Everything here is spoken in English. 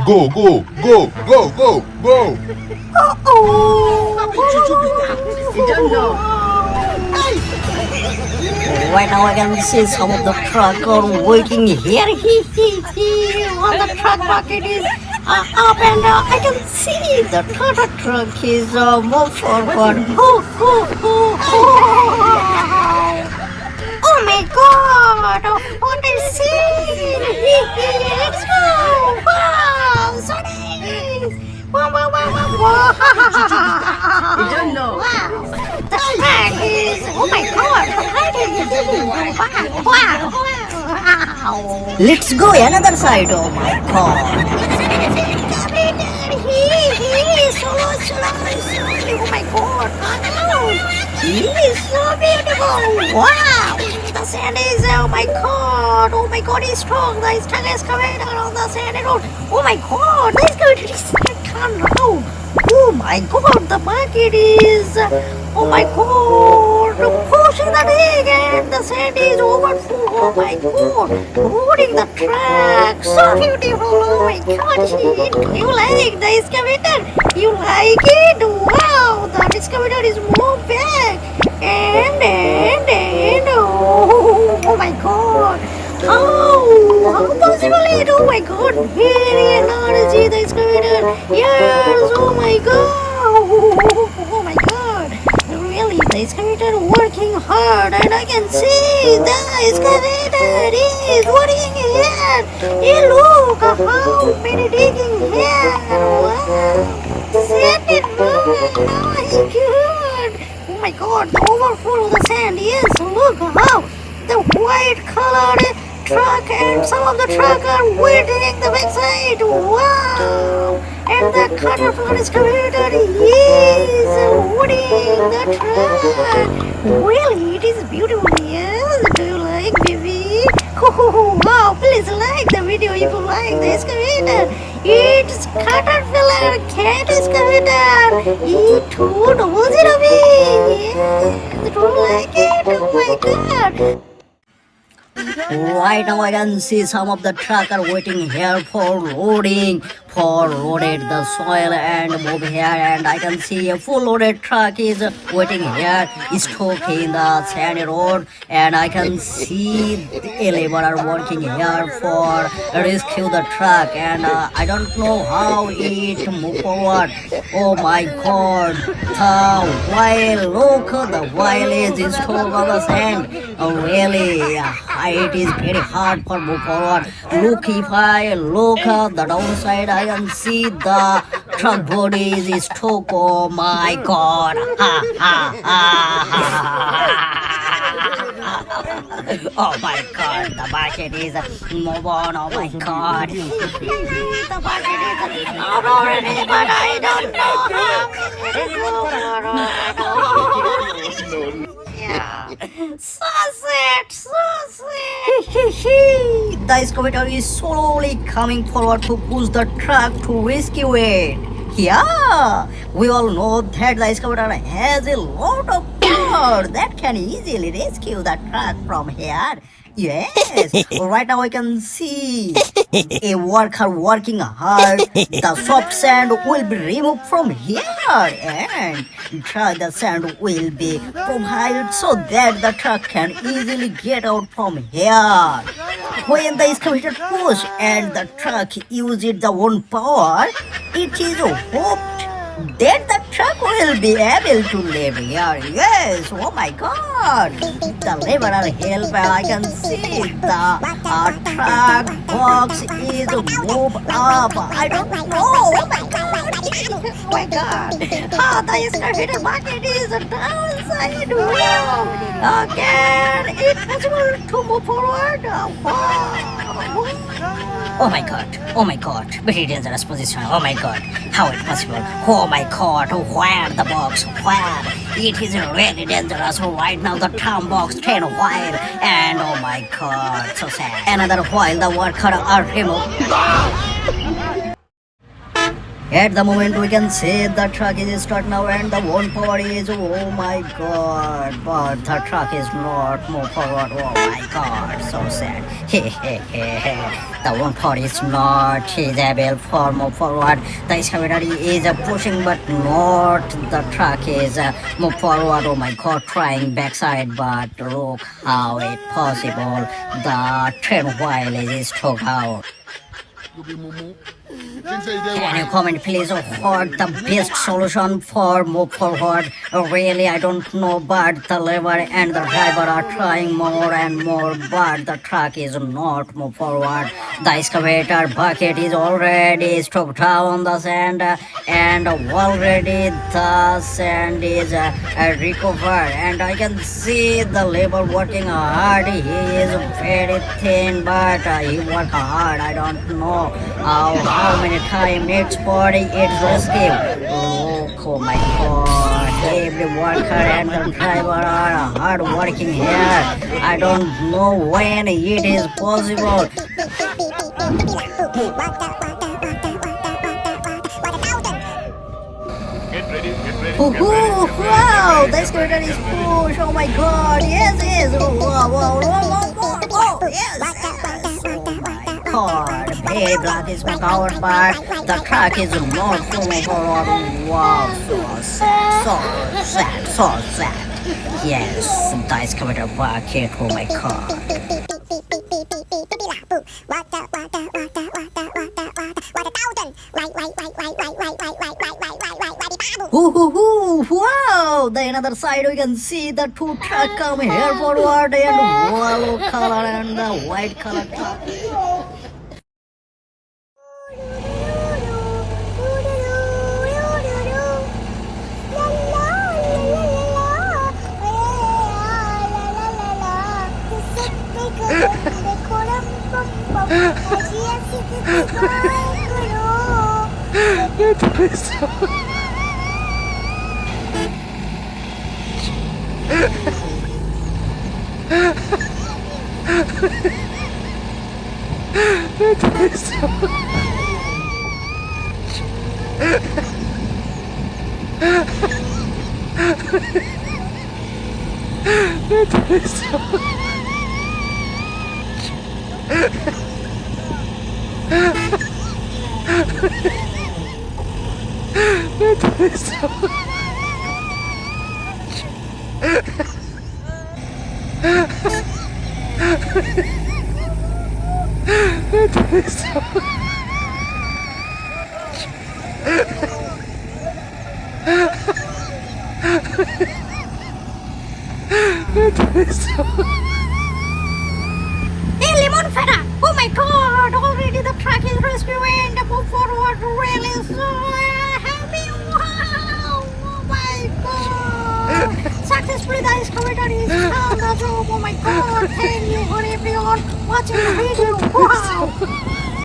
Go, go, go, go, go, go. Right now I can see some of the truck are working here. On the truck bucket is up and I can see the Tata truck is move forward. Oh my god! What I see! Let's go! Wow! So nice! Wow, wow, wow, wow, wow! You don't know. Wow! The flag is... Oh my god! The flag is... Wow! Wow! Let's go another side! Oh my god! Slowly! Oh my god! He is so beautiful! Wow! The sand is... Oh my god! Oh my god! He's strong! The excavator on the sandy road! Oh my god! The excavator is... No. Oh my god, the bucket is, oh my god, pushing the dig and the sand is overfull, oh my god, loading the truck, so beautiful, oh my god, you like the excavator, you like it, wow, the excavator is moved back, and, oh my god, how possible it? Oh my god, very energy the excavator. Yes, oh my god. Oh my god. Really, the excavator working hard and I can see the excavator is working here. Hey, look how many digging here. Wow. Sand it, oh my god. Oh my god, the overflow of the sand. Yes, look how the white colored truck and some of the truck are waiting the backside. Wow! And the caterpillar excavator is loading the truck. Really, it is beautiful. Yes, do you like, baby? Oh, wow! Please like the video if you like the excavator. It's caterpillar cat excavator. E200B. Yes, do you like it? Oh my god! Right now I can see some of the truck are waiting here for loaded the soil and move here, and I can see a full loaded truck is waiting here, stuck in the sandy road, and I can see a laborer working here for rescue the truck, and I don't know how it move forward. Oh my god, the while is stuck on the sand. Really, it is very hard for move forward. Look, if I look at the downside, I can see the truck body is stuck. Oh my god. Oh my god, the bucket is move on. Oh my god. The bucket is already, but I don't know how. Yeah. So sweet. The excavator is slowly coming forward to push the truck to rescue it. Yeah, we all know that the excavator has a lot of power that can easily rescue the truck from here. Yes, right now I can see a worker working hard. The soft sand will be removed from here and the sand will be provided so that the truck can easily get out from here. When the excavator push and the truck uses the own power, it is hoped that the truck will be able to live here. Yes, oh my god. The laborer help, I can see the truck box is moved up. I don't know. Oh my god. Oh my god. The excavator bucket is downside. Wow. Can it possible to move forward? Wow. Oh my god, very dangerous position. Oh my god, how it possible? Oh my god, where the box? Where? It is really dangerous right now. The tram box train while, and oh my god, so sad. Another while the worker are removed. At the moment we can see the truck is stuck now and the one power is, oh my god, but the truck is not move forward. Oh my god, so sad. The one power is not is able for move forward. The excavator is pushing but not the truck is move forward. Oh my god, trying backside, but look how it possible. The train wheel is stuck out. Can you comment please what the best solution for move forward? Really I don't know, but the lever and the driver are trying more and more, but the truck is not move forward. The excavator bucket is already stuck down on the sand and already the sand is recovered, and I can see the labor working hard. He is very thin, but he work hard. I don't know how many time needs for its rescue. Oh my god, every worker and the driver are hard working here. I don't know when it is possible. Wow, the excavator is push. Oh my god, yes. Oh, wow, yes. Oh my god, very black is my power, but the truck is not moving forward. Wow, so sad. Yes, the excavator bucket. Oh my god. Wow! The another side we can see the two truck come here forward and yellow color and the white color truck. Hey, Lemon Feta! Oh my god! Already the truck is rescuing and move forward really so happy! Wow! Oh my god! Successfully the excavator is found the job! Oh my god! Thank you for everyone watching the video! Wow!